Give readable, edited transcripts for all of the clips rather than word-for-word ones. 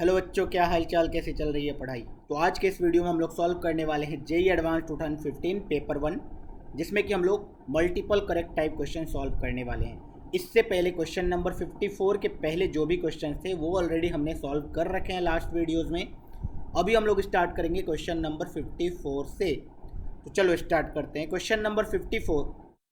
Hello बच्चों, क्या हाल चाल, कैसे चल रही है पढ़ाई। तो आज के इस वीडियो में हम लोग सॉल्व करने वाले हैं जेई एडवांस 2015 पेपर 1, जिसमें कि हम लोग multiple correct type question solve करने वाले हैं। इससे पहले क्वेश्चन नंबर 54 के पहले जो भी क्वेश्चन थे वो ऑलरेडी हमने सॉल्व कर रखे हैं लास्ट वीडियोज़ में। अभी हम लोग स्टार्ट करेंगे क्वेश्चन नंबर 54 से। तो चलो स्टार्ट करते हैं। क्वेश्चन नंबर 54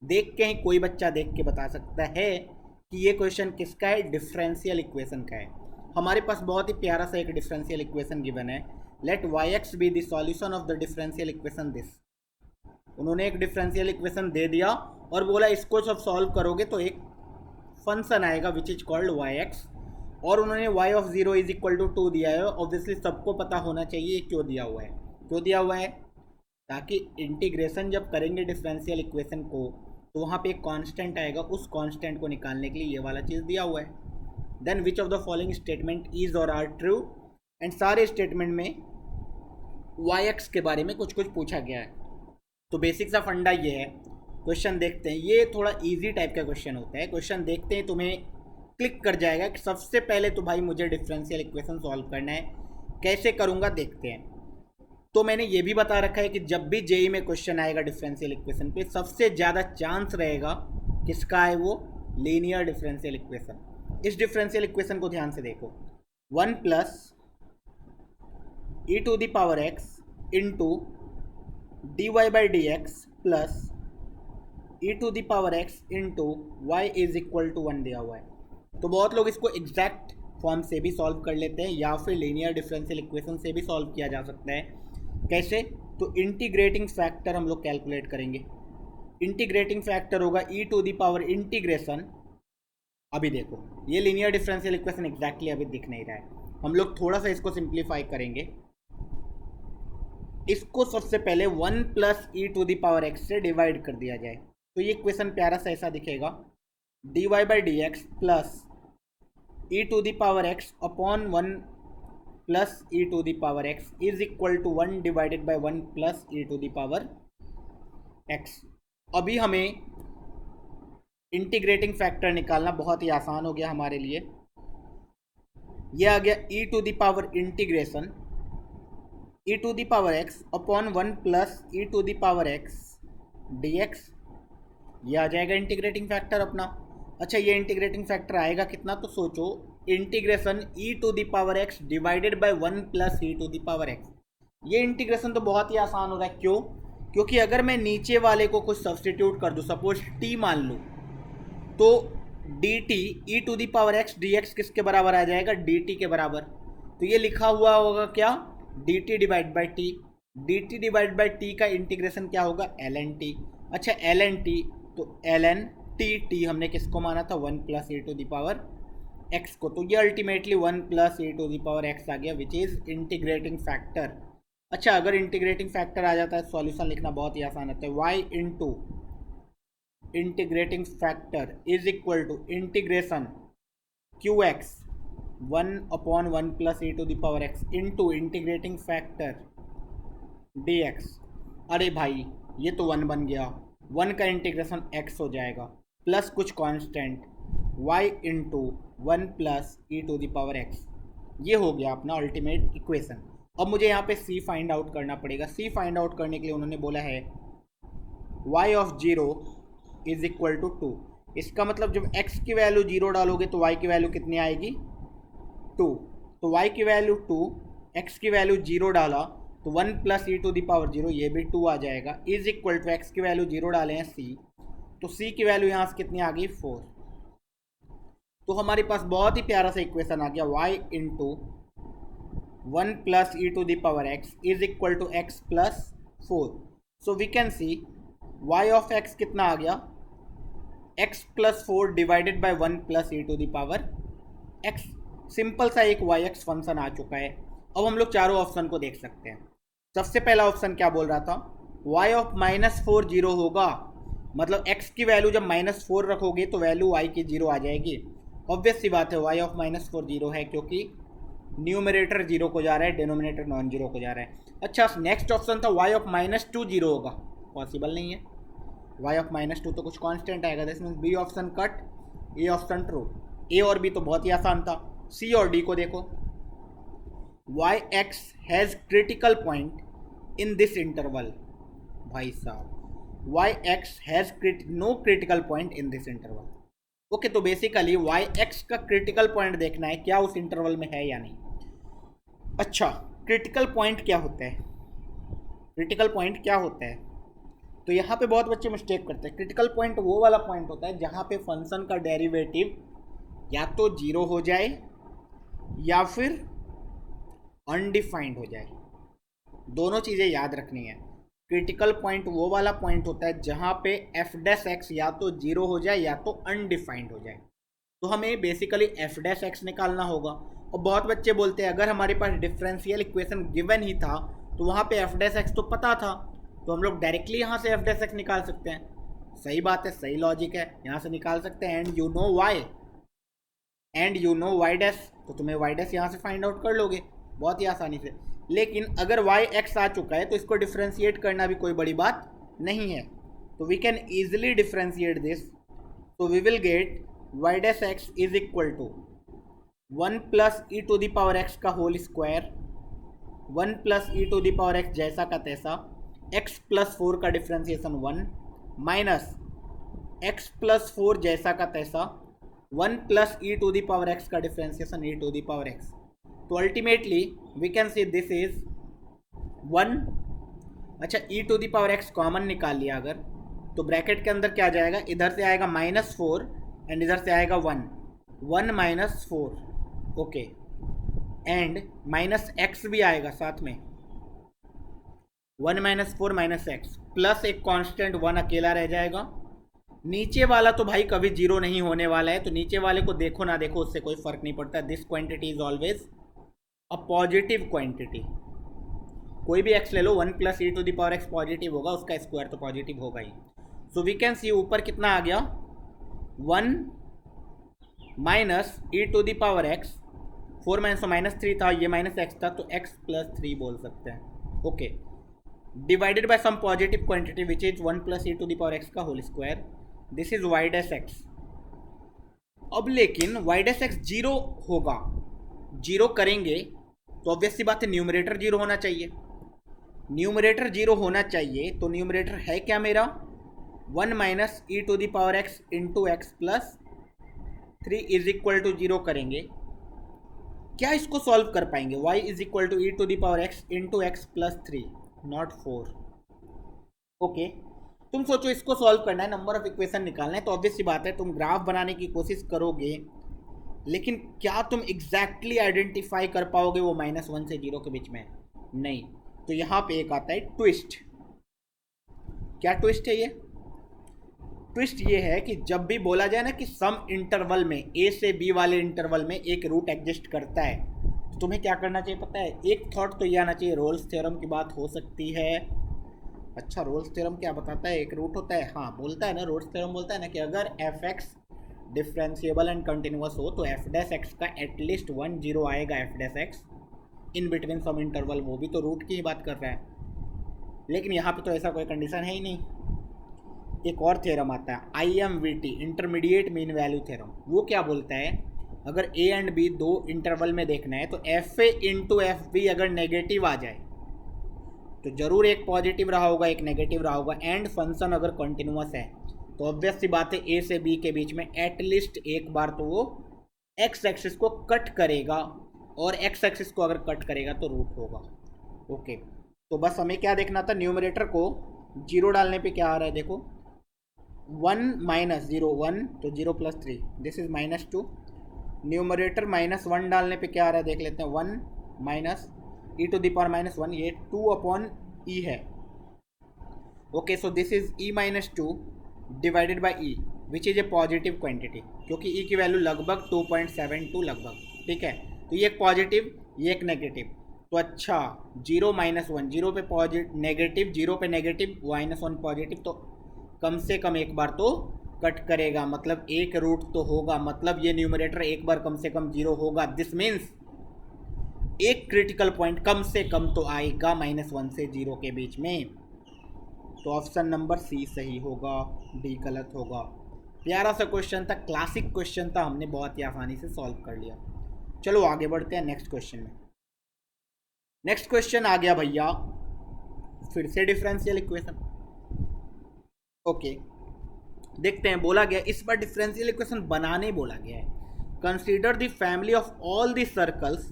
देख के ही कोई बच्चा देख के बता सकता है कि ये क्वेश्चन किसका है, डिफरेंशियल इक्वेशन का है। हमारे पास बहुत ही प्यारा सा एक डिफरेंशियल इक्वेशन गिवन है। Let y x be the solution of the differential equation this. उन्होंने एक डिफरेंशियल इक्वेशन दे दिया और बोला इसको जब सॉल्व करोगे तो एक फंक्शन आएगा which is called y x, और उन्होंने y of 0 is equal to 2 दिया है। ऑब्वियसली सबको पता होना चाहिए क्यों दिया हुआ है। क्यों दिया हुआ है? ताकि इंटीग्रेशन जब करेंगे डिफरेंशियल इक्वेशन को तो वहाँ पे एक कांस्टेंट आएगा, उस कांस्टेंट को निकालने के लिए ये वाला चीज़ दिया हुआ है। Then which of the following statement is और आर ट्रू, एंड सारे स्टेटमेंट में वाई एक्स के बारे में कुछ कुछ पूछा गया है। तो बेसिक सा फंडा ये है। क्वेश्चन देखते हैं, ये थोड़ा इजी टाइप का क्वेश्चन होता है। क्वेश्चन देखते हैं, तुम्हें क्लिक कर जाएगा कि सबसे पहले तो भाई मुझे डिफरेंशियल इक्वेशन सॉल्व करना है। कैसे करूँगा देखते हैं। तो मैंने ये भी बता रखा है कि जब भी जेई में क्वेश्चन आएगा डिफरेंशियल इक्वेशन पे, सबसे ज़्यादा चांस रहेगा किसका है, वो लीनियर डिफरेंशियल इक्वेशन। इस डिफरेंशियल इक्वेशन को ध्यान से देखो। 1 plus E to the power x into d y by d x plus E to the power x into y is equal to 1 दिया हुआ है। तो बहुत लोग इसको एग्जैक्ट फॉर्म से भी सॉल्व कर लेते हैं या फिर लीनियर डिफरेंशियल इक्वेशन से भी सॉल्व किया जा सकता है। कैसे? तो इंटीग्रेटिंग फैक्टर हम लोग कैलकुलेट करेंगे। इंटीग्रेटिंग फैक्टर होगा ई टू द पावर इंटीग्रेशन। अभी देखो ये लीनियर डिफरेंशियल इक्वेशन एग्जैक्टली अभी दिख नहीं रहा है। हम लोग थोड़ा सा इसको सिंप्लीफाई करेंगे। इसको सबसे पहले 1 plus E to the power x से डिवाइड कर दिया जाए तो ये इक्वेशन प्यारा सा ऐसा दिखेगा। D y by d x plus E to the power x upon 1 plus E to the power x is equal to 1 divided by 1 plus E to the power x. अभी हमें इंटीग्रेटिंग फैक्टर निकालना बहुत ही आसान हो गया हमारे लिए। ये आ गया E to the power integration E to the power x upon 1 plus E to the power x D X. ये आ जाएगा इंटीग्रेटिंग फैक्टर अपना। अच्छा, ये इंटीग्रेटिंग फैक्टर आएगा कितना? तो सोचो, integration E to the power x divided by 1 plus E to the power x. ये इंटीग्रेशन तो बहुत ही आसान हो रहा है। क्यों? क्योंकि अगर मैं नीचे वाले को कुछ सब्सटीट्यूट कर दूँ, सपोज टी मान लूँ, तो d t e to the power x D x किसके बराबर आ जाएगा? डी टी के बराबर। तो ये लिखा हुआ होगा क्या? D T divide by T. D T divide by T का इंटीग्रेशन क्या होगा? L N T. अच्छा, एल एन टी, तो एल एन टी टी हमने किसको माना था? 1 plus E to the power X को। तो ये ultimately 1 plus E to the power X आ गया विच इज़ इंटीग्रेटिंग फैक्टर। अच्छा, अगर इंटीग्रेटिंग फैक्टर आ जाता है सॉल्यूशन लिखना बहुत ही आसान होता है। Y into integrating factor is equal to integration q x 1 upon 1 plus E to the power x into integrating factor d x. अरे भाई, ये तो 1 बन गया। 1 का इंटीग्रेशन x हो जाएगा प्लस कुछ constant y into 1 plus E to the power x। ये हो गया अपना अल्टीमेट इक्वेशन। अब मुझे यहाँ पे c फाइंड आउट करना पड़ेगा। c फाइंड आउट करने के लिए उन्होंने बोला है y of 0 is equal to 2। इसका मतलब जब x की वैल्यू 0 डालोगे तो y की वैल्यू कितनी आएगी? 2। तो y की वैल्यू 2, x की वैल्यू 0 डाला तो 1 plus E to the power 0, ये भी 2 आ जाएगा, इज इक्वल टू एक्स की वैल्यू 0 डाले हैं c, तो c की वैल्यू यहाँ से कितनी आ गई? 4। तो हमारे पास बहुत ही प्यारा सा इक्वेशन आ गया y into 1 plus E to the power x is equal to x plus 4। So we can see y of x कितना आ गया? x plus 4 divided by 1 plus E to the power x। Simple सा एक Y x function आ चुका है। अब हम लोग चारों ऑप्शन को देख सकते हैं। सबसे पहला ऑप्शन क्या बोल रहा था? y ऑफ -4 0 होगा, मतलब x की वैल्यू जब -4 रखोगे तो वैल्यू y की 0 आ जाएगी। ऑब्वियस सी बात है, y ऑफ -4 0 है क्योंकि न्यूमरेटर 0 को जा रहा है, डिनोमिनेटर नॉन जीरो को जा रहा है। अच्छा, नेक्स्ट ऑप्शन था y ऑफ -2 0 होगा, पॉसिबल नहीं है। y ऑफ -2 तो कुछ कांस्टेंट आएगा, this means B option cut, A option true. A और बी तो बहुत ही आसान था। सी और डी को देखो, y x has critical point in this interval. भाई साहब, y x has no critical point in this interval. Okay, तो बेसिकली वाई एक्स का क्रिटिकल पॉइंट देखना है क्या उस इंटरवल में है या नहीं। अच्छा, क्रिटिकल पॉइंट क्या होता है? क्रिटिकल पॉइंट क्या होता है? तो यहाँ पे बहुत बच्चे मिस्टेक करते हैं। क्रिटिकल पॉइंट वो वाला पॉइंट होता है जहाँ पे फंक्शन का डेरिवेटिव या तो जीरो हो जाए या फिर अनडिफाइंड हो जाए। दोनों चीज़ें याद रखनी है। क्रिटिकल पॉइंट वो वाला पॉइंट होता है जहाँ पे एफ डैश एक्स या तो जीरो हो जाए या तो अनडिफाइंड हो जाए। तो हमें बेसिकली एफ डैश एक्स निकालना होगा। और बहुत बच्चे बोलते हैं अगर हमारे पास डिफरेंशियल इक्वेशन गिवन ही था तो वहाँ पे एफ डैश एक्स तो पता था, तो हम लोग डायरेक्टली यहाँ से एफ डैश एक्स निकाल सकते हैं। सही बात है, सही लॉजिक है, यहाँ से निकाल सकते हैं। And you know why, and you know why dash, तो तुम्हें वाई डैश यहाँ से फाइंड आउट कर लोगे बहुत ही आसानी से। लेकिन अगर वाई एक्स आ चुका है तो इसको डिफ्रेंशिएट करना भी कोई बड़ी बात नहीं है। तो we can easily differentiate this. तो we will get Y dash X is equal to 1 plus E to the power X का whole square, 1 plus E to the power X जैसा का तैसा, x प्लस 4 का डिफ्रेंसिएशन 1 माइनस x प्लस 4 जैसा का तैसा 1 plus E to the power X का differentiation e to the power x। तो ultimately we can say this is 1। अच्छा, e to the power x common निकाल लिया अगर, तो ब्रैकेट के अंदर क्या आ जाएगा, इधर से आएगा -4 एंड इधर से आएगा 1 minus 4। Okay, and minus x भी आएगा साथ में, 1 माइनस 4 माइनस एक्स प्लस एक कांस्टेंट 1 अकेला रह जाएगा। नीचे वाला तो भाई कभी जीरो नहीं होने वाला है, तो नीचे वाले को देखो ना देखो उससे कोई फर्क नहीं पड़ता। This quantity is always a positive quantity. कोई भी एक्स ले लो, 1 plus E to the power x positive होगा, उसका स्क्वायर तो पॉजिटिव होगा ही। सो वी कैन सी ऊपर कितना आ गया, 1 minus e to the power x, 4 minus 3 था, ये माइनस एक्स था, तो x प्लस 3 बोल सकते हैं। Okay, divided by some positive quantity which is 1 plus E to the power X का whole square. This is Y dash X. अब लेकिन वाई डैश एक्स जीरो होगा, जीरो करेंगे तो ऑब्वियस सी बात है न्यूमरेटर जीरो होना चाहिए। न्यूमरेटर जीरो होना चाहिए, तो न्यूमरेटर है क्या मेरा, 1 minus e to the power x into x plus 3 is equal to zero करेंगे। क्या इसको सॉल्व कर पाएंगे, y is equal to e to the power x into x plus 3 not 4। Okay, तुम सोचो इसको सॉल्व करना है, नंबर ऑफ इक्वेशन निकालना है, तो ऑब्वियस सी बात है तुम ग्राफ बनाने की कोशिश करोगे, लेकिन क्या तुम एग्जैक्टली आइडेंटिफाई कर पाओगे वो -1 से 0 के बीच में? नहीं। तो यहाँ पे एक आता है ट्विस्ट। क्या ट्विस्ट है ये? ट्विस्ट ये है कि जब भी बोला जाए ना कि सम इंटरवल में, ए से बी वाले इंटरवल में एक रूट एग्जिस्ट करता है, तो तुम्हें क्या करना चाहिए पता है? एक थॉट तो ये आना चाहिए, रोल्स थ्योरम की बात हो सकती है। अच्छा, रोल्स थ्योरम क्या बताता है? एक रूट होता है, हाँ बोलता है ना, रोल्स थ्योरम बोलता है ना कि अगर f x differentiable and continuous हो तो एफ डैश एक्स का एटलीस्ट 1 0 आएगा, f dash x in between some interval. वो भी तो रूट की ही बात कर रहा है, लेकिन यहाँ पे तो ऐसा कोई कंडीशन है ही नहीं। एक और थ्योरम आता है IMVT, intermediate mean value theorem. वो क्या बोलता है, अगर ए एंड बी दो इंटरवल में देखना है तो f a into f b अगर नेगेटिव आ जाए तो जरूर एक पॉजिटिव रहा होगा एक नेगेटिव रहा होगा, एंड फंक्शन अगर कंटिन्यूअस है तो ऑब्वियस सी बात है ए से बी के बीच में एटलीस्ट एक बार तो वो एक्स एक्सिस को कट करेगा, और एक्स एक्सिस को अगर कट करेगा तो रूट होगा। ओके, तो बस हमें क्या देखना था, न्यूमरेटर को जीरो डालने पे क्या आ रहा है देखो, 1 माइनस 0 1, तो 0 प्लस 3 दिस इज -2। न्यूमरेटर -1 डालने पे क्या आ रहा है देख लेते हैं, 1 minus e to the power -1, ये 2 अपॉन ई है। Okay, so this is e minus 2 divided by e which is a positive quantity, क्योंकि ई की वैल्यू लगभग 2.72 लगभग, ठीक है। तो ये एक पॉजिटिव, ये एक नेगेटिव। तो अच्छा, 0 -1, 0 पे पॉजिटिव नेगेटिव, 0 पे नेगेटिव, -1 पॉजिटिव, तो कम से कम एक बार तो कट करेगा, मतलब एक रूट तो होगा, मतलब ये न्यूमरेटर एक बार कम से कम 0 होगा। दिस मीन्स एक क्रिटिकल पॉइंट कम से कम तो आएगा -1 से 0 के बीच में। तो ऑप्शन नंबर सी सही होगा, डी गलत होगा। प्यारा सा क्वेश्चन था, क्लासिक क्वेश्चन था, हमने बहुत ही आसानी से सॉल्व कर लिया। चलो आगे बढ़ते हैं नेक्स्ट क्वेश्चन में। नेक्स्ट क्वेश्चन आ गया भैया, फिर से डिफरेंशियल इक्वेशन। ओके, देखते हैं। बोला गया इस बार डिफरेंशियल इक्वेशन बनाने बोला गया है। Consider the family of all the circles.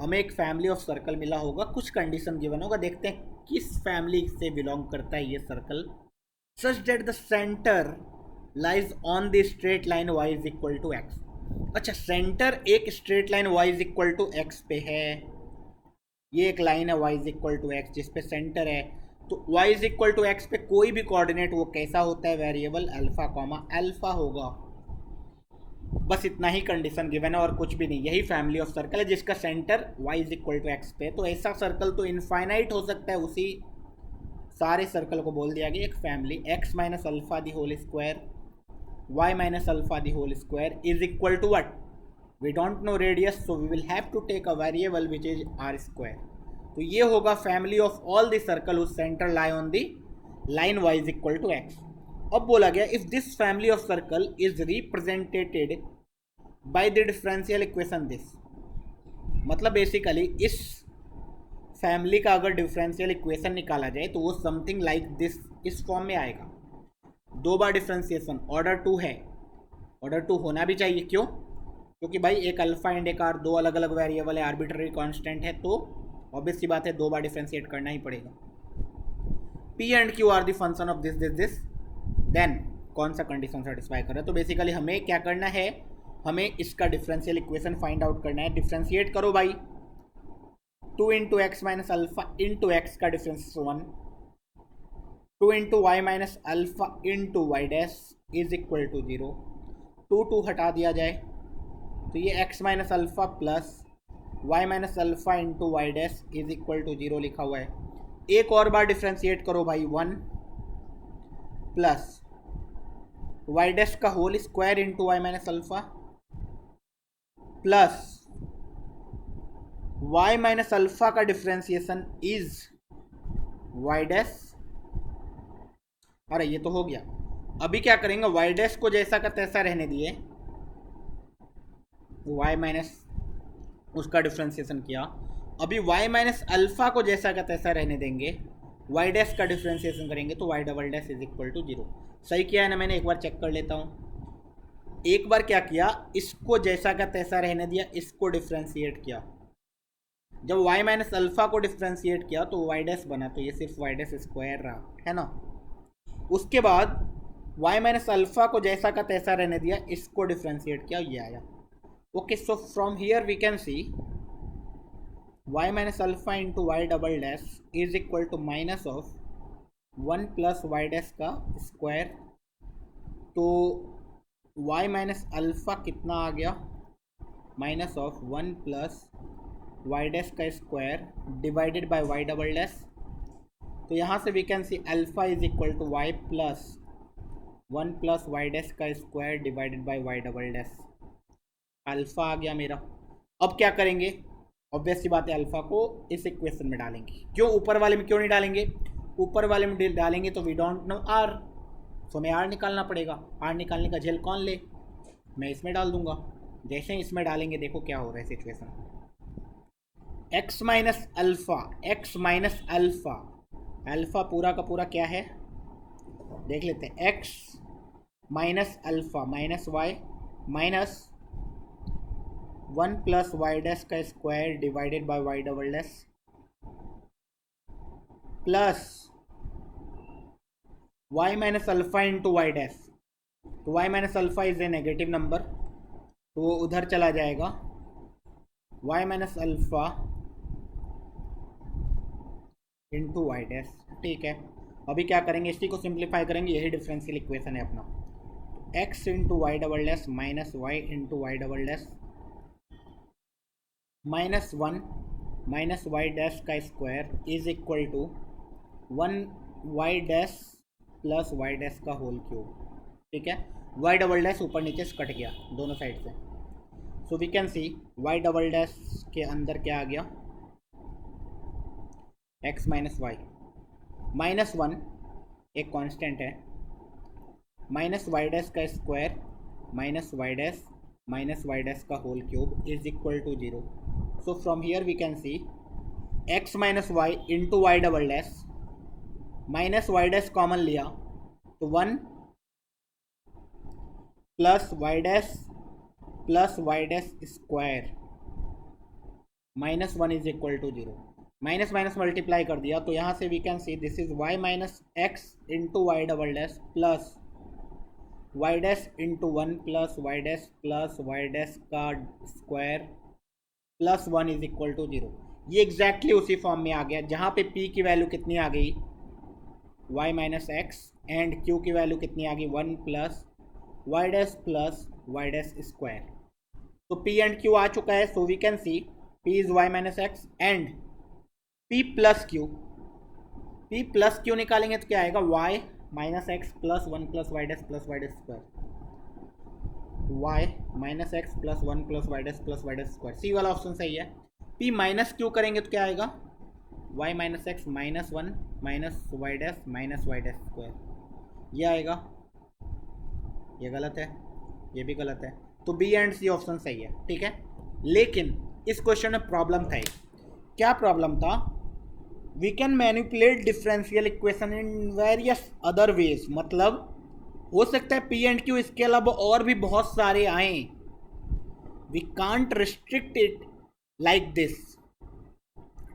हमें एक फैमिली ऑफ सर्कल मिला होगा, कुछ कंडीशन गिवन होगा, देखते हैं किस फैमिली से बिलोंग करता है ये circle. Such that the centre lies on the straight line y is equal to x. अच्छा, सेंटर एक straight line y is equal to x पे है। ये एक लाइन है y is equal to x जिस पे सेंटर है। तो y is equal to x पे कोई भी कोऑर्डिनेट वो कैसा होता है, वेरिएबल अल्फा कॉमा अल्फा होगा। बस इतना ही कंडीशन गिवन है और कुछ भी नहीं। यही फैमिली ऑफ सर्कल है जिसका centre y is equal to x पे। तो ऐसा सर्कल तो इनफाइनाइट हो सकता है, उसी सारे सर्कल को बोल दिया गया एक family. x minus alpha the whole square y minus alpha the whole square is equal to what, we don't know radius, so we will have to take a variable which is r square. तो ये होगा family of all the circle whose centre lie on the line y is equal to x. अब बोला गया if this family of circle is represented by the differential equation this, मतलब basically इस family का अगर डिफरेंशियल इक्वेशन निकाला जाए तो वो समथिंग लाइक दिस, इस फॉर्म में आएगा। दो बार डिफरेंशिएशन, ऑर्डर 2 है, ऑर्डर 2 होना भी चाहिए। क्यों? क्योंकि भाई एक अल्फा एंड एक आर, दो अलग अलग वेरिएबल है, आर्बिट्ररी कांस्टेंट है, तो ऑब्वियस सी बात है दो बार डिफरेंशिएट करना ही पड़ेगा। P and Q are the function of this this this, then कौन सा कंडीशन सेटिस्फाई कर रहा है। तो बेसिकली हमें क्या करना है, हमें इसका डिफरेंशियल इक्वेशन फाइंड आउट करना है। डिफरेंशिएट करो भाई, 2 into X minus alpha into X का difference 1, 2 into Y minus alpha into Y dash is equal to 0। 2 हटा दिया जाए तो ये X minus alpha plus Y minus alpha into Y dash is equal to 0 लिखा हुआ है। एक और बार डिफरेंशिएट करो भाई, 1 प्लस वाई डैश का whole square into Y minus alpha plus y minus alpha का डिफरेंशिएशन इज y डैश। अरे ये तो हो गया। अभी क्या करेंगे, y डैश को जैसा का तैसा रहने दिए, y माइनस उसका डिफरेंशिएशन किया। अभी y माइनस अल्फा को जैसा का तैसा रहने देंगे, y डैश का डिफरेंशिएशन करेंगे तो y double dash is equal to 0। सही किया है ना मैंने? एक बार चेक कर लेता हूँ। एक बार क्या किया, इसको जैसा का तैसा रहने दिया, इसको डिफरेंशिएट किया। जब y माइनस अल्फा को डिफरेंशिएट किया तो y डैश बना, तो ये सिर्फ y डैश स्क्वायर रहा, है ना। उसके बाद y माइनस अल्फा को जैसा का तैसा रहने दिया, इसको डिफरेंशिएट किया, ये आया। Okay, so from here we can see y minus alpha into Y double dash is equal to minus of 1 plus Y dash का स्क्वायर। तो y माइनस अल्फा कितना आ गया, minus of 1 plus Y dash का square divided by Y double dash. तो यहाँ से we can see alpha is equal to Y plus 1 plus Y dash का square divided by Y double dash. Alpha आ गया मेरा। अब क्या करेंगे, ऑब्वियस सी बात है अल्फा को इस इक्वेशन में डालेंगे। क्यों ऊपर वाले में क्यों नहीं डालेंगे? ऊपर वाले में डालेंगे तो वी डोंट नो आर, तो हमें आर निकालना पड़ेगा। आर निकालने का झेल कौन ले, मैं इसमें डाल दूंगा। जैसे ही इसमें डालेंगे देखो क्या हो रहा है situation. x minus alpha, x minus alpha, alpha पूरा का पूरा क्या है देख लेते हैं। x minus alpha minus y minus 1 plus Y dash का square divided by Y double dash plus y minus alpha into Y dash. तो y minus alpha is a negative number, तो वो उधर चला जाएगा। y minus alpha into Y dash, ठीक है। अभी क्या करेंगे, इसी को सिंप्लीफाई करेंगे, यही डिफरेंशियल इक्वेशन है अपना। x into Y double dash minus y into Y double dash minus 1 minus y dash का square is equal to 1 y dash plus Y dash का होल क्यूब, ठीक है। वाई डबल डैश ऊपर नीचे से cut गया दोनों साइड से, so we can see y double dash के अंदर क्या आ गया, x माइनस वाई माइनस 1 एक कांस्टेंट है, माइनस वाई डैश का स्क्वायर माइनस वाई डैश का whole cube is equal to 0। So from here we can see x minus y into Y double dash minus y dash common लिया तो 1 plus Y dash square -1 is equal to 0। Minus minus multiply कर दिया तो यहाँ से we can see this is y minus x into Y double dash plus Y dash into 1 plus Y dash का square plus 1 is equal to 0। ये exactly उसी form में आ गया जहाँ पे p की वैल्यू कितनी आ गई y minus x and q की वैल्यू कितनी आ गई 1 प्लस वाई डैश स्क्वायर। तो p एंड q आ चुका है, so we can see p is y minus x and p plus q निकालेंगे तो क्या आएगा y minus x plus 1 plus Y dash square, y minus x plus 1 plus Y dash square. C वाला option सही है। p minus Q करेंगे तो क्या आएगा y minus x minus 1 minus y dash square, ये आएगा। ये गलत है, ये भी गलत है, तो बी एंड सी ऑप्शन सही है, ठीक है। लेकिन इस क्वेश्चन में प्रॉब्लम था, क्या प्रॉब्लम था, we can manipulate differential equation in various other ways, मतलब हो सकता है पी एंड क्यू इसके अलावा और भी बहुत सारे आए, we can't restrict it like this,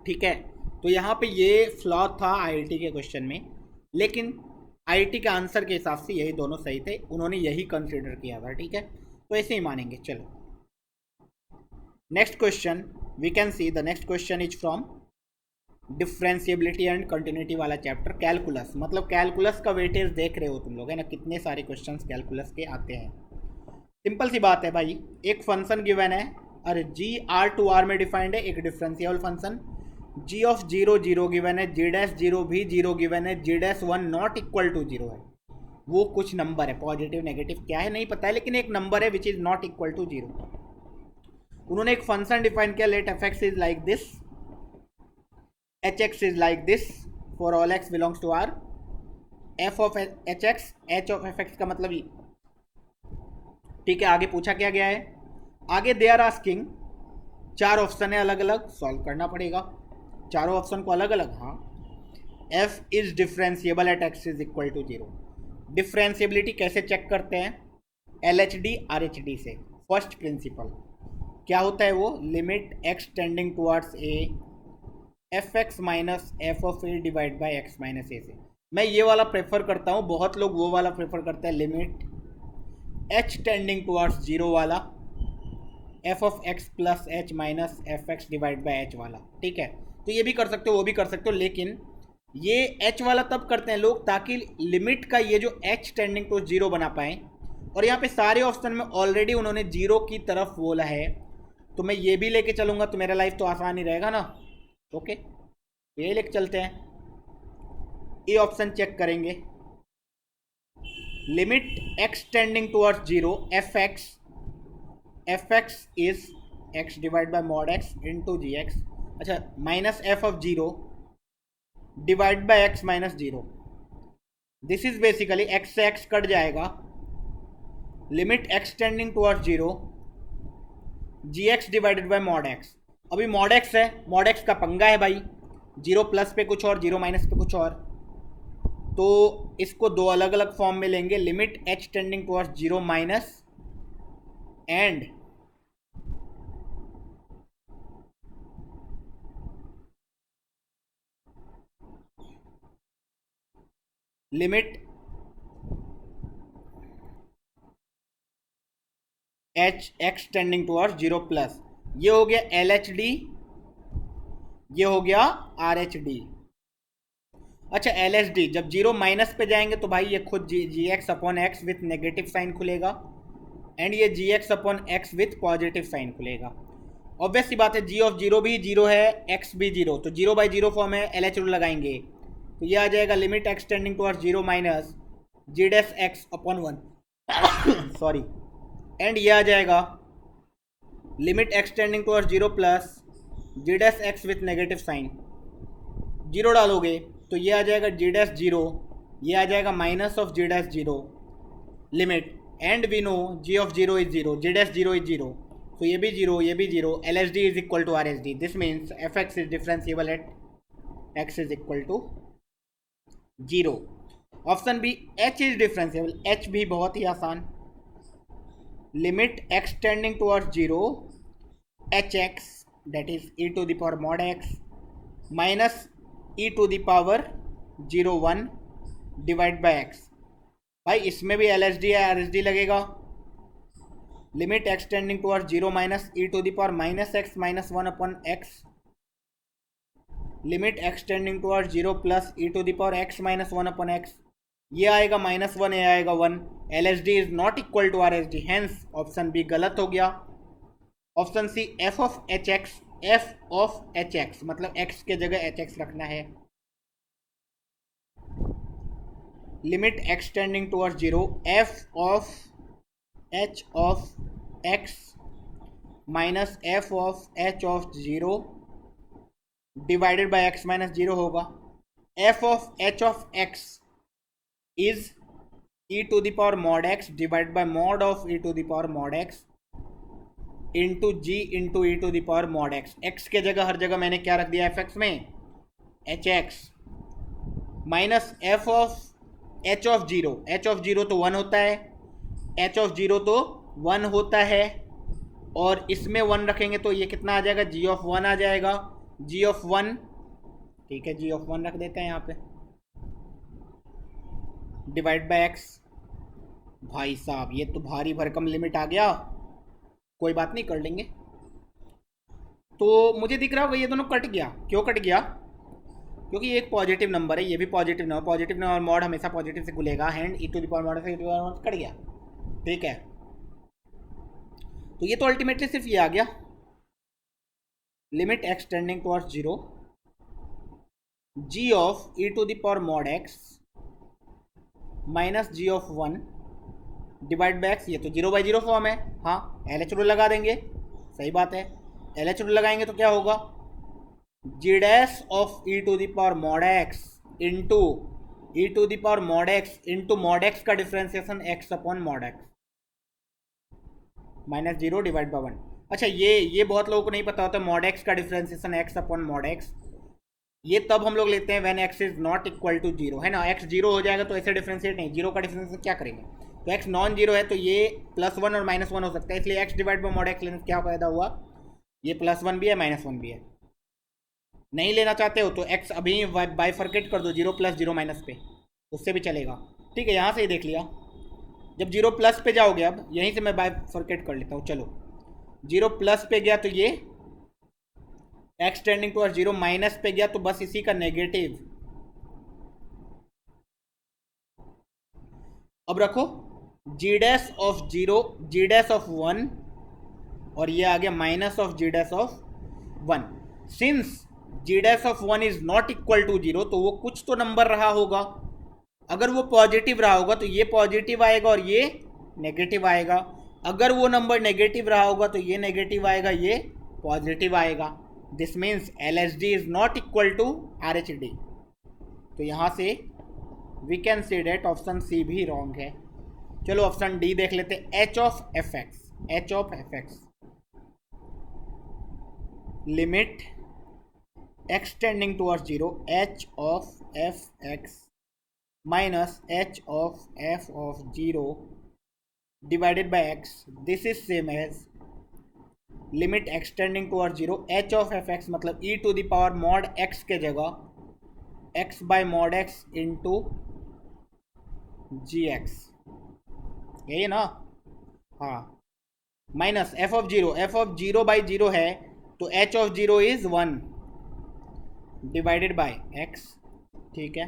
ठीक है। तो यहाँ पे ये फ्लॉ था आईआईटी के क्वेश्चन में, लेकिन आईआईटी के आंसर के हिसाब से यही दोनों सही थे, उन्होंने यही कंसीडर किया था, ठीक है। तो ऐसे ही मानेंगे। चलो next question, we can see the next question is from differentiability and continuity वाला चैप्टर, कैलकुलस। मतलब कैलकुलस का वेटेज देख रहे हो तुम लोग, है ना, कितने सारे क्वेश्चंस कैलकुलस के आते हैं। सिंपल सी बात है भाई, एक फंक्शन गिवन है, अरे जी आर टू आर में डिफाइंड है, एक differentiable function, g of 0 0 given है, जी डैश 0 भी 0 गिवन है, g dash 1 not equal to 0 है, वो कुछ नंबर है, पॉजिटिव नेगेटिव क्या है नहीं पता है, लेकिन एक नंबर है which is not equal to 0। उन्होंने एक फंक्शन डिफाइन किया, let f x is like this, h x is like this for all x belongs to R, f of h x h of f x का मतलब ये, ठीक है। आगे पूछा क्या गया है, आगे दे आर आस्किंग, 4 ऑप्शन है अलग अलग, सॉल्व करना पड़ेगा चारों ऑप्शन को अलग अलग। हाँ, f is differentiable at x is equal to 0। Differentiability कैसे चेक करते हैं, LHD RHD से। फर्स्ट प्रिंसिपल क्या होता है वो, limit x tending towards a f x minus f of a divide by x minus a से। मैं ये वाला प्रेफर करता हूँ, बहुत लोग वो वाला प्रेफर करते हैं, लिमिट h टेंडिंग टुवर्ड्स 0 वाला F of x plus H minus F x divide by H वाला, ठीक है। तो ये भी कर सकते हो, वो भी कर सकते हो, लेकिन ये h वाला तब करते हैं लोग ताकि लिमिट का ये जो h टेंडिंग टू 0 बना पाए, और यहाँ पे सारे ऑप्शन में ऑलरेडी उन्होंने 0 की तरफ बोला है, तो मैं ये भी लेके चलूँगा तो मेरा लाइफ तो आसान ही रहेगा ना। ओके, तो ये लेके चलते हैं, ये ऑप्शन चेक करेंगे, limit x tending towards 0 f x is x divide by mod x into g x, अच्छा minus f of 0 divide by x minus 0, this is basically x से x कट जाएगा, limit x tending towards 0 g x divided by mod x। अभी mod x है, mod x का पंगा है भाई, 0 plus पे कुछ और 0 माइनस पे कुछ और, तो इसको दो अलग अलग फॉर्म में लेंगे, limit h tending towards 0 minus and limit H x tending towards 0 plus, ये हो गया LHD, ये हो गया RHD। अच्छा LHD जब 0 माइनस पे जाएंगे तो भाई ये खुद g x upon x with negative sign खुलेगा, एंड ये g x upon x with positive sign खुलेगा। ऑब्वियस सी बात है, जी ऑफ 0 भी 0 है, एक्स भी 0, तो 0 बाई 0 फॉर्म है, LH रूल लगाएंगे तो ये आ जाएगा limit x tending towards 0 minus g dash x upon 1 sorry, and ये आ जाएगा limit x tending towards 0 plus g dash x with negative sign, 0 डालोगे तो ये आ जाएगा जी डैश 0, ये आ जाएगा minus of g dash 0 limit, and we know g of 0 is 0, g dash 0 is 0, So ये भी जीरो, ये भी zero. LSD is equal to RSD. This means fx is differentiable at x is equal to 0. Option B h is differentiable. h भी बहुत ही आसान. Limit x tending towards 0 hx that is e to the power mod x minus e to the power 0 1 divide by x. भाई इसमें भी LSD या RSD लगेगा. Limit x tending towards 0 minus e to the power minus x minus 1 upon x. Limit x tending towards 0 plus E to the power x minus 1 upon x. ये आएगा -1, ये आएगा 1. LSD is not equal to RSD, hence option B गलत हो गया. Option C f of hx मतलब x के जगह hx रखना है. Limit x tending towards 0 f of h of x minus f of h of 0 divided by x minus 0 होगा. f of h of x is e to the power mod x divide by mod of e to the power mod x into g into e to the power mod x. x के जगह हर जगह मैंने क्या रख दिया fx में, hx minus f of h of 0. h of 0 तो 1 होता है, h ऑफ 0 तो 1 होता है, और इसमें 1 रखेंगे तो ये कितना आ जाएगा, g ऑफ 1 आ जाएगा. g ऑफ 1, ठीक है, g ऑफ 1 रख देते हैं यहाँ पे, डिवाइड बाय x. भाई साहब ये तो भारी भरकम लिमिट आ गया. कोई बात नहीं, कर लेंगे. तो मुझे दिख रहा होगा ये दोनों कट गया. क्यों कट गया? क्योंकि ये एक पॉजिटिव नंबर है, ये भी positive number. Positive number mod हमेशा पॉजिटिव से खुलेगा. And e to the power mod से कट गया. ठीक है, तो ये तो अल्टीमेटली सिर्फ ये आ गया. Limit x tending towards 0 g of e to the power mod x minus g of 1 divide by x. ये तो 0/0 फॉर्म है. हाँ, LH रूल लगा देंगे. सही बात है, LH रूल लगाएंगे तो क्या होगा, g dash of e to the power mod x into e to the power mod x into mod x का differentiation x upon mod x minus 0 divide by 1. अच्छा, ये बहुत लोगों को नहीं पता होता. mod x का differentiation x upon mod x, ये तब हम लोग लेते हैं when x is not equal to 0, है ना. x 0 हो जाएगा तो ऐसे डिफरेंशिएट नहीं, 0 का डिफरेंशिएशन क्या करेंगे. तो x नॉन 0 है तो ये +1 और -1 हो सकता है, इसलिए x divide by mod x लेने से क्या फायदा हुआ, ये +1 भी है -1 भी है. नहीं लेना चाहते हो तो x अभी बाइफर्केट कर दो 0 + 0 - पे, उससे भी चलेगा. ठीक है, यहाँ से ही देख लिया. जब 0 प्लस पे जाओगे, अब यहीं से मैं बाइफर्केट कर लेता हूँ. चलो, 0 प्लस पे गया तो ये x टेंडिंग टुवर्ड्स 0 माइनस पे गया तो बस इसी का नेगेटिव. अब रखो g dash of 0, g dash of 1, और ये आ गया minus of g dash of 1. Since g dash of 1 is not equal to 0, तो वो कुछ तो नंबर रहा होगा. अगर वो पॉजिटिव रहा होगा तो ये पॉजिटिव आएगा और ये नेगेटिव आएगा. अगर वो नंबर नेगेटिव रहा होगा तो ये नेगेटिव आएगा, ये पॉजिटिव आएगा. This means LSD is not equal to RHD. तो यहाँ से we can see that option C भी रॉन्ग है. चलो ऑप्शन डी देख लेते हैं. h of fx limit x tending towards 0 h of fx minus h of f of 0 divided by x. This is same as limit x tending towards 0 h of fx मतलब e to the power mod x के जगह x by mod x into gx. यही ना. हाँ, minus f of 0/0 है तो h of 0 is 1 divided by x. ठीक है,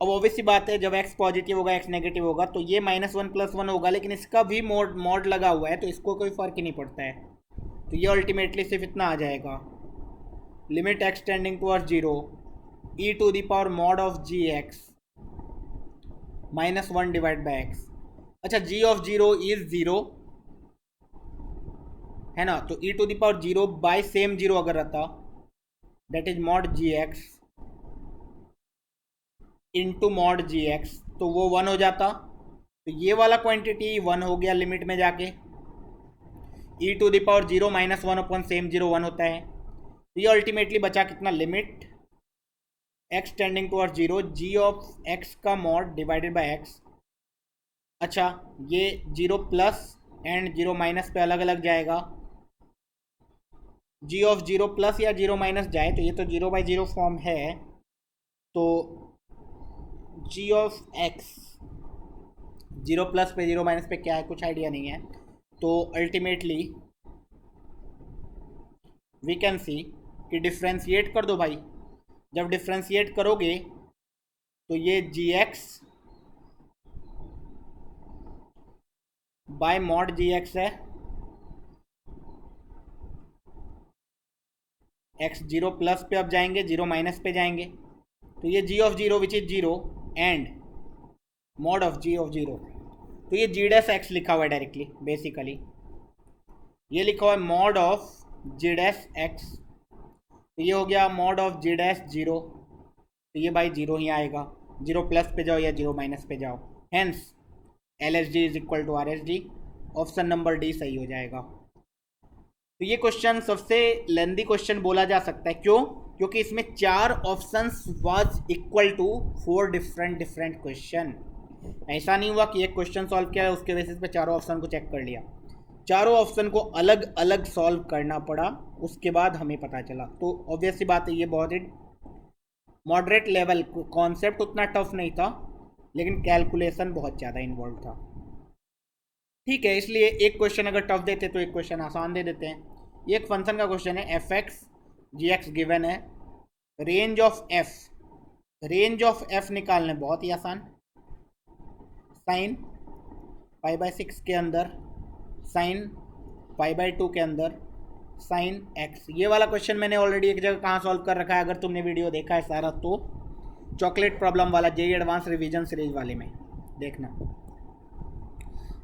अब ऑब्वियसली बात है, जब x पॉजिटिव होगा x नेगेटिव होगा तो ये -1 + 1 होगा, लेकिन इसका भी mod लगा हुआ है तो इसको कोई फर्क ही नहीं पड़ता है. तो ये अल्टीमेटली सिर्फ इतना आ जाएगा. Limit x tending towards 0 e to the power mod of gx -1 divide by x. अच्छा, g ऑफ 0 इज 0 है ना, तो e to the power 0 by same 0 अगर रहता, that is mod gx into mod gx, तो वो 1 हो जाता. तो ये वाला क्वांटिटी 1 हो गया लिमिट में जाके. E to the power 0 minus 1 upon same 0 1 होता है। तो ये अल्टीमेटली बचा कितना, limit x tending toward 0 g of x का मॉड डिवाइडेड बाय x। अच्छा, ये 0 प्लस एंड 0 माइनस पे अलग अलग जाएगा, g ऑफ 0 प्लस या 0 माइनस जाए तो ये तो 0/0 फॉर्म है, तो g ऑफ x 0 प्लस पे 0 माइनस पे क्या है कुछ आइडिया नहीं है। तो अल्टीमेटली वी कैन सी कि डिफ्रेंशिएट कर दो भाई। जब डिफ्रेंशिएट करोगे तो ये gx बाय मॉड gx है, x 0 प्लस पे अब जाएंगे 0 माइनस पे जाएंगे, तो ये g of 0 which is 0 and mod of g of 0। तो ये g डैश x लिखा हुआ है डायरेक्टली, बेसिकली ये लिखा हुआ है mod of g dash x। तो ये हो गया मॉड ऑफ g डैश 0, तो ये बाई 0 ही आएगा, 0 प्लस पे जाओ या 0 माइनस पे जाओ, hence L S D is equal to R S D. Option number D सही हो जाएगा। तो ये क्वेश्चन सबसे लेंदी क्वेश्चन बोला जा सकता है, क्यों? क्योंकि इसमें 4 options was equal to 4 different question. ऐसा नहीं हुआ कि एक क्वेश्चन सॉल्व किया उसके बेसिस पे चारों ऑप्शन को चेक कर लिया, चारों ऑप्शन को अलग अलग सॉल्व करना पड़ा, उसके बाद हमें पता चला। तो ऑब्वियस सी बात है ये बहुत ही मॉडरेट लेवल, कॉन्सेप्ट उतना टफ नहीं था लेकिन कैलकुलेशन बहुत ज़्यादा इन्वॉल्व था। ठीक है, इसलिए एक क्वेश्चन अगर टफ देते तो एक क्वेश्चन आसान दे देते हैं। ये एक फंक्शन का क्वेश्चन है, एफ एक्स जी एक्स गिवन है, रेंज ऑफ एफ निकालने बहुत ही आसान, साइन π/6 के अंदर, साइन π/2 के अंदर, साइन एक्स। ये वाला क्वेश्चन मैंने ऑलरेडी एक जगह कहाँ सॉल्व कर रखा है, अगर तुमने वीडियो देखा है सारा तो चॉकलेट प्रॉब्लम वाला जेईई एडवांस रिवीजन सीरीज वाले में देखना।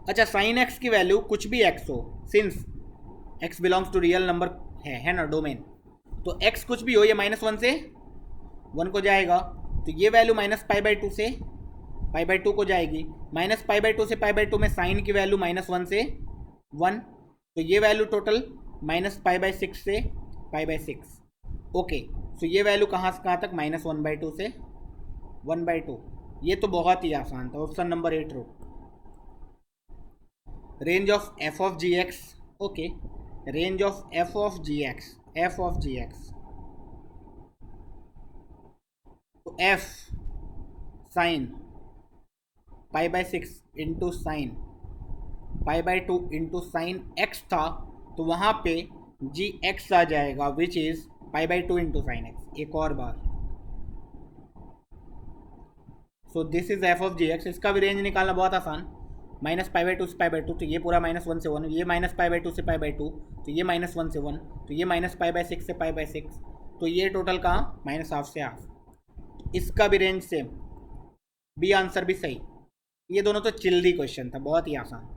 अच्छा, साइन एक्स की वैल्यू कुछ भी एक्स हो, since x belongs to real number है ना डोमेन, तो एक्स कुछ भी हो ये -1 से 1 को जाएगा, तो ये वैल्यू -π/2 से π/2 को जाएगी, -π/2 से π/2 में साइन की वैल्यू -1 से 1, तो ये वैल्यू टोटल -π/6 से π/6। ओके, तो ये वैल्यू कहाँ से कहाँ तक, -1/2 से 1/2। ये तो बहुत ही आसान था, ऑप्शन नंबर 8 रो। Range of f of g x, okay, range of f of g x, तो f sine π/6 into sine π/2 into sine x था, तो वहाँ पे जी एक्स आ जाएगा which is π/2 into sine x. एक और बार, so this is f of g x. इसका भी रेंज निकालना बहुत आसान, -π/2 से π/2, तो ये पूरा -1 से 1, ये -π/2 से π/2, तो ये -1 से 1, तो ये -π/6 से π/6, तो ये टोटल कहाँ, -½ से ½ इसका भी रेंज सेम, बी आंसर भी सही। ये दोनों तो चिल्दी क्वेश्चन था, बहुत ही आसान।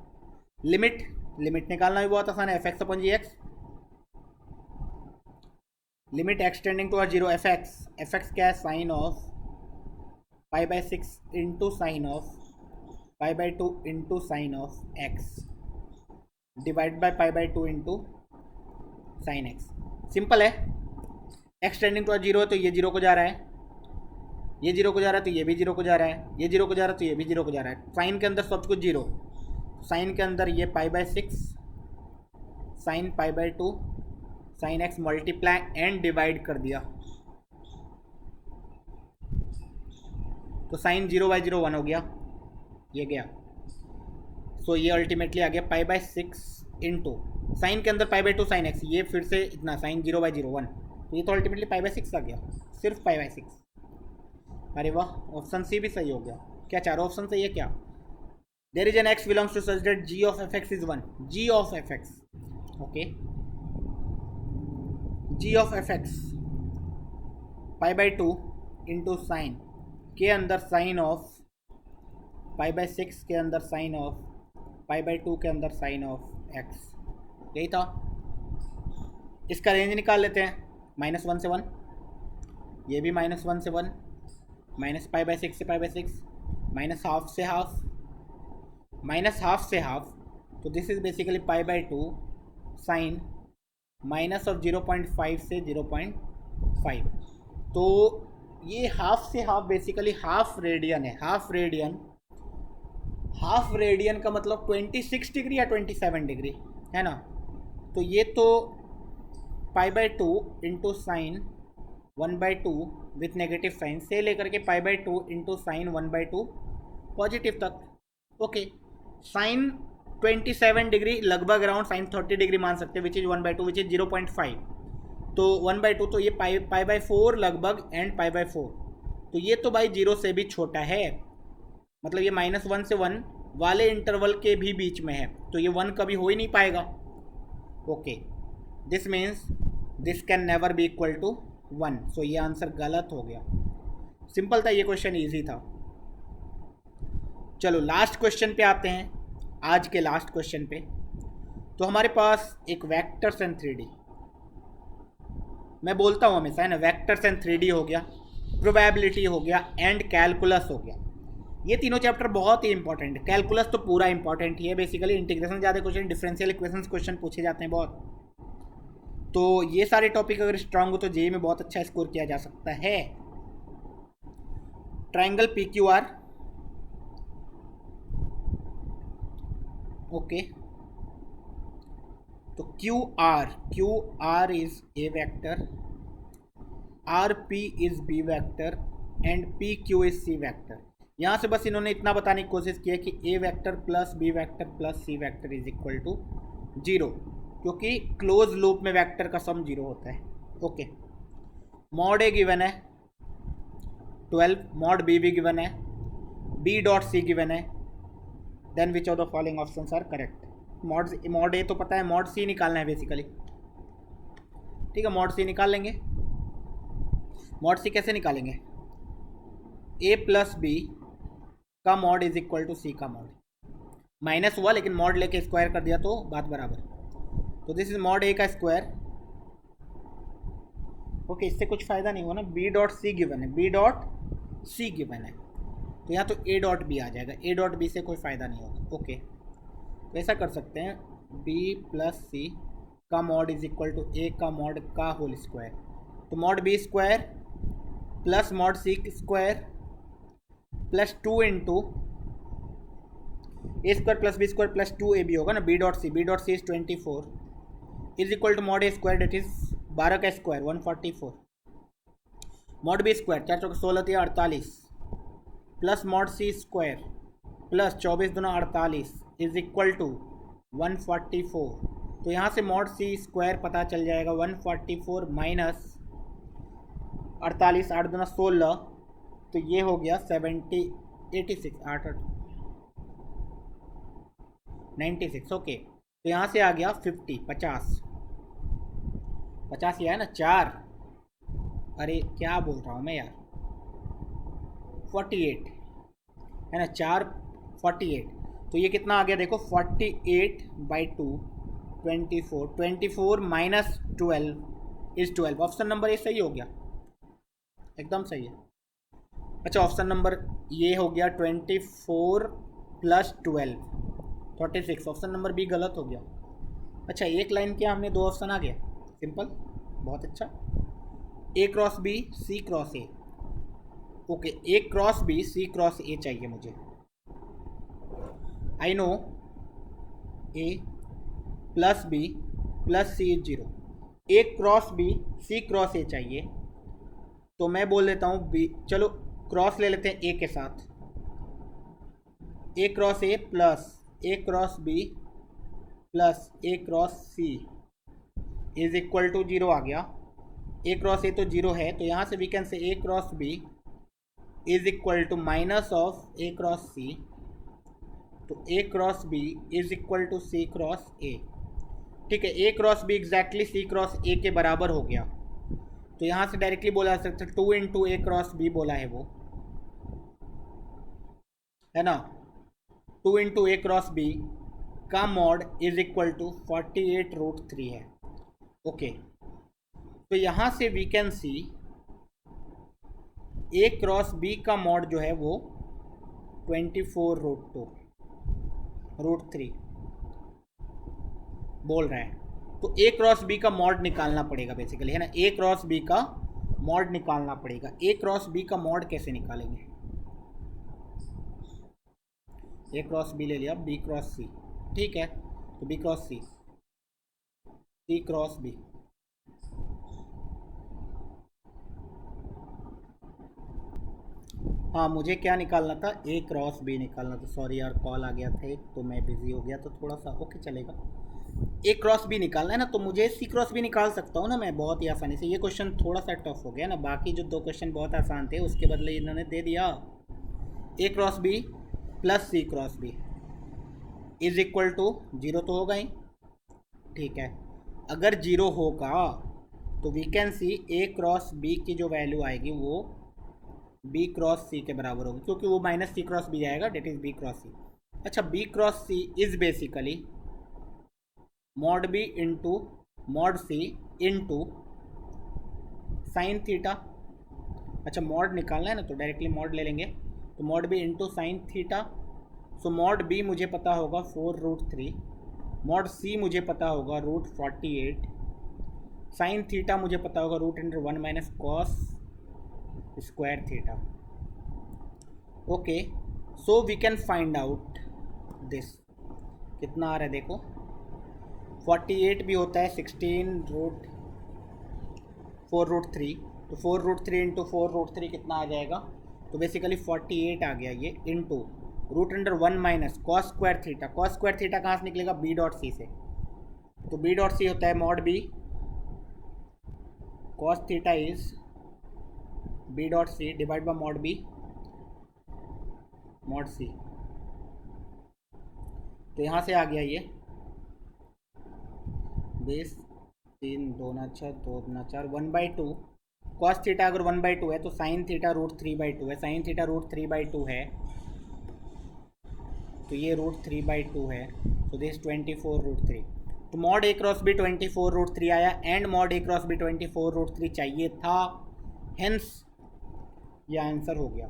लिमिट निकालना भी बहुत आसान है, f x upon g x, limit x tending to 0 f x क्या है, sine of π/6 into sine of π/2 into sine of x divide by π/2 into sine x. Simple है, एक्स टेंडिंग टू 0 है तो ये 0 को जा रहा है, ये 0 को जा रहा है तो ये भी 0 को जा रहा है, ये 0 को जा रहा है तो ये भी 0 को जा रहा है। साइन के अंदर सब कुछ 0, साइन के अंदर ये π/6 sine π/2 sine x multiply and divide कर दिया, तो साइन 0/0 1 हो गया, ये गया। सो ये अल्टीमेटली आ गया π/6 इंटू साइन के अंदर π/2 साइन एक्स, ये फिर से इतना साइन 0/0 1, तो ये तो अल्टीमेटली π/6 आ गया, सिर्फ π/6। अरे वाह, ऑप्शन सी भी सही हो गया। क्या चारों ऑप्शन सही है क्या? There is an x belongs to such that g of f x is 1, g of f x, okay, g of f x π/2 into sine के अंदर साइन ऑफ π/6 के अंदर साइन ऑफ π/2 के अंदर साइन ऑफ एक्स, यही था। इसका range निकाल लेते हैं, -1 से 1, ये भी -1 से 1, -π/6 से π/6, -½ से ½ -½ से ½ तो this is basically π/2 sine minus of 0.5 से 0.5। तो ये हाफ से हाफ बेसिकली हाफ रेडियन है। हाफ रेडियन का मतलब 26 डिग्री या 27 डिग्री है ना। तो ये तो π/2 into sine 1/2 with negative sign से लेकर के π/2 इंटू साइन 1/2 पॉजिटिव तक। ओके, साइन 27 डिग्री लगभग अराउंड साइन 30 डिग्री मान सकते हैं, विच इज़ 1/2 विच इज़ 0.5। तो 1/2 तो ये π/4 लगभग एंड π/4। तो ये तो भाई 0 से भी छोटा है, मतलब ये -1 से 1 वाले इंटरवल के भी बीच में है, तो ये 1 कभी हो ही नहीं पाएगा। Okay, this means this can never be equal to 1। So ये आंसर गलत हो गया। सिंपल था ये क्वेश्चन, ईजी था। चलो लास्ट क्वेश्चन पे आते हैं, आज के लास्ट क्वेश्चन पे। तो हमारे पास एक वेक्टर्स एंड 3D, मैं बोलता हूँ हमेशा है ना, वेक्टर्स एंड 3D हो गया, प्रोबेबिलिटी हो गया एंड कैलकुलस हो गया। ये तीनों चैप्टर बहुत ही इंपॉर्टेंट है। कैलकुलस तो पूरा इंपॉर्टेंट ही है, बेसिकली इंटीग्रेशन ज़्यादा क्वेश्चन, डिफरेंशियल इक्वेशंस क्वेश्चन पूछे जाते हैं बहुत। तो ये सारे टॉपिक अगर स्ट्रांग हो तो जेईई में बहुत अच्छा स्कोर किया जा सकता है। ट्राइंगल PQR, ओके, तो QR is a vector, RP is B vector and PQ is C vector. यहाँ से बस इन्होंने इतना बताने की कोशिश की है कि A vector plus B vector plus C vector is equal to 0, क्योंकि क्लोज लूप में वेक्टर का सम 0 होता है। ओके, मॉड A गिवन है 12, मॉड B भी गिवन है, B.C गिवन है, then which of the following options are correct. Mod A तो पता है, मॉड C निकालना है बेसिकली। ठीक है, मॉड C निकाल लेंगे। मॉड C कैसे निकालेंगे? A प्लस B का mod is equal to C का मॉड, माइनस हुआ लेकिन मॉड लेके स्क्वायर कर दिया तो बात बराबर। तो दिस इज मॉड A का स्क्वायर। ओके, इससे कुछ फ़ायदा नहीं हुआ ना, B.C गिवन है, B.C गिवन है, तो यहाँ तो A.B आ जाएगा, A.B से कोई फ़ायदा नहीं होगा। ओके, तो ऐसा कर सकते हैं, B प्लस C का mod is equal to A का मॉड का होल स्क्वायर। तो mod B square plus mod C square plus 2 into A square plus B square plus 2AB होगा ना, B.C is 24 is equal to mod A square, that is 12 का square 144, mod B square 4 चौके 16 48 plus mod C square plus 24 दूना 48 is equal to 144। तो यहाँ से mod C square पता चल जाएगा 144 माइनस 48, 8 दूना 16, तो ये हो गया 86 96। ओके, तो यहाँ से आ गया 50 ये है ना 4, अरे क्या बोल रहा हूँ मैं यार, 48 है ना, 4 48। तो ये कितना आ गया देखो, 48/2 24 माइनस 12 इज 12। ऑप्शन नंबर ये सही हो गया, एकदम सही है। अच्छा, ऑप्शन नंबर ये हो गया 24 प्लस 12 36, ऑप्शन नंबर बी गलत हो गया। अच्छा, एक लाइन किया हमने, 2 ऑप्शन आ गया, सिंपल, बहुत अच्छा। A cross B C cross A, okay, A cross B C cross A चाहिए मुझे। I know A plus B plus C is 0, A cross B C cross A चाहिए, तो मैं बोल देता हूँ B, चलो क्रॉस ले लेते हैं A के साथ, A cross A plus A cross B plus A cross C is equal to 0 आ गया। A क्रॉस A तो 0 है, तो यहाँ से we can say A cross B is equal to minus of A cross C, तो A cross B is equal to C cross A। ठीक है, A cross B exactly C cross A के बराबर हो गया, तो यहाँ से डायरेक्टली बोला जा सकता है 2 इंटू A क्रॉस B बोला है वो, है ना, 2 इंटू A क्रॉस B का मॉड इज इक्वल टू 48√3 है। ओके, तो यहाँ से we can see A cross B का मॉड जो है वो 24√3 बोल रहा है। तो ए क्रॉस बी का मॉड निकालना पड़ेगा बेसिकली, है ना। ए क्रॉस बी का मॉड निकालना पड़ेगा। ए क्रॉस बी का मॉड कैसे निकालेंगे? ए क्रॉस बी ले लिया, बी क्रॉस सी, ठीक है। तो बी क्रॉस सी, सी क्रॉस बी, हाँ मुझे क्या निकालना था? ए क्रॉस बी निकालना था। सॉरी यार, कॉल आ गया था एक, तो मैं बिजी हो गया, तो थोड़ा सा ओके चलेगा। ए क्रॉस बी निकालना है ना, तो मुझे सी क्रॉस बी निकाल सकता हूँ ना मैं बहुत ही आसानी से। ये क्वेश्चन थोड़ा सा टफ हो गया ना, बाकी जो दो क्वेश्चन बहुत आसान थे उसके बदले इन्होंने दे दिया a cross b plus c cross b is equal to 0 तो होगा ही, ठीक है। अगर 0 होगा तो we can see A cross B की जो वैल्यू आएगी वो बी क्रॉस सी के बराबर होगी, क्योंकि वो माइनस सी क्रॉस बी आएगा, that is b cross c. अच्छा, b cross c is basically mod b into mod c into sine theta. अच्छा, मॉड निकालना है ना, तो डायरेक्टली मॉड ले लेंगे। तो mod b into sine theta. So mod b मुझे पता होगा 4√3, मॉड सी मुझे पता होगा √48, साइन थीटा मुझे पता होगा √1 minus cos square theta. Okay, so we can find out this. कितना आ रहा है देखो, 48 भी होता है 16√4√3, तो 4√3 इंटू 4√3 कितना आ जाएगा? तो बेसिकली 48 आ गया ये, into √1 minus cos square theta. Cos square theta कहाँ से निकलेगा? बी डॉट सी से। तो बी डॉट सी होता है mod B cos theta is B dot C divide by mod B mod C. तो यहाँ से आ गया ये बेस 3 2 6 2 4 1/2। कॉस थीटा अगर 1/2 है तो साइन थीटा √3/2 है। साइन थीटा √3/2 है, तो ये √3/2 है। तो दिस 24√3। तो मॉड ए क्रॉस बी 24√3 आया, and mod A cross B 24√3 चाहिए था, हेंस ये आंसर हो गया।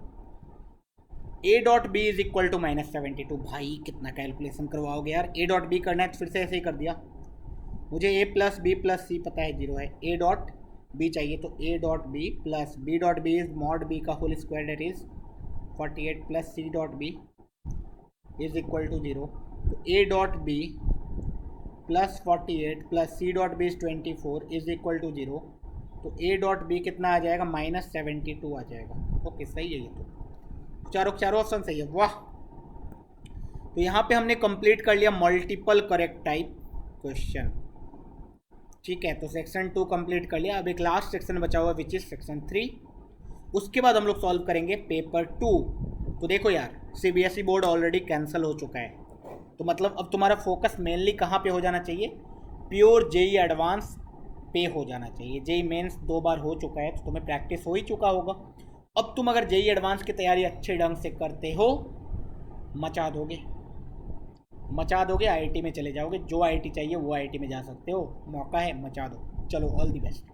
A dot B is equal to -72। भाई कितना कैलकुलेशन करवाओगे यार। ए डॉट बी करना है तो फिर से ऐसे ही कर दिया। मुझे a plus b plus c पता है 0 है, ए डॉट बी चाहिए, तो a dot b plus b dot B is mod b का whole square, that is 48 plus c dot B is equal to 0। तो a dot b plus 48 plus c dot B is 24 is equal to 0। तो a dot B कितना आ जाएगा? -72 आ जाएगा। Okay सही है ये, तो चारों ऑप्शन सही है, वाह। तो यहाँ पे हमने कंप्लीट कर लिया मल्टीपल करेक्ट टाइप क्वेश्चन, ठीक है। तो सेक्शन 2 कंप्लीट कर लिया। अब एक लास्ट सेक्शन बचा हुआ विच इज सेक्शन 3। उसके बाद हम लोग सॉल्व करेंगे पेपर 2। तो देखो यार, सीबीएसई बोर्ड ऑलरेडी कैंसिल हो चुका है, तो मतलब अब तुम्हारा फोकस मेनली कहाँ पे हो जाना चाहिए? प्योर जेई एडवांस पे हो जाना चाहिए। जेई मेंस 2 बार हो चुका है, तो तुम्हें प्रैक्टिस हो ही चुका होगा। अब तुम अगर जेई एडवांस की तैयारी अच्छे ढंग से करते हो, मचा दोगे, आईआईटी में चले जाओगे। जो आईआईटी चाहिए वो आईआईटी में जा सकते हो, मौका है, मचा दो। चलो, ऑल दी बेस्ट।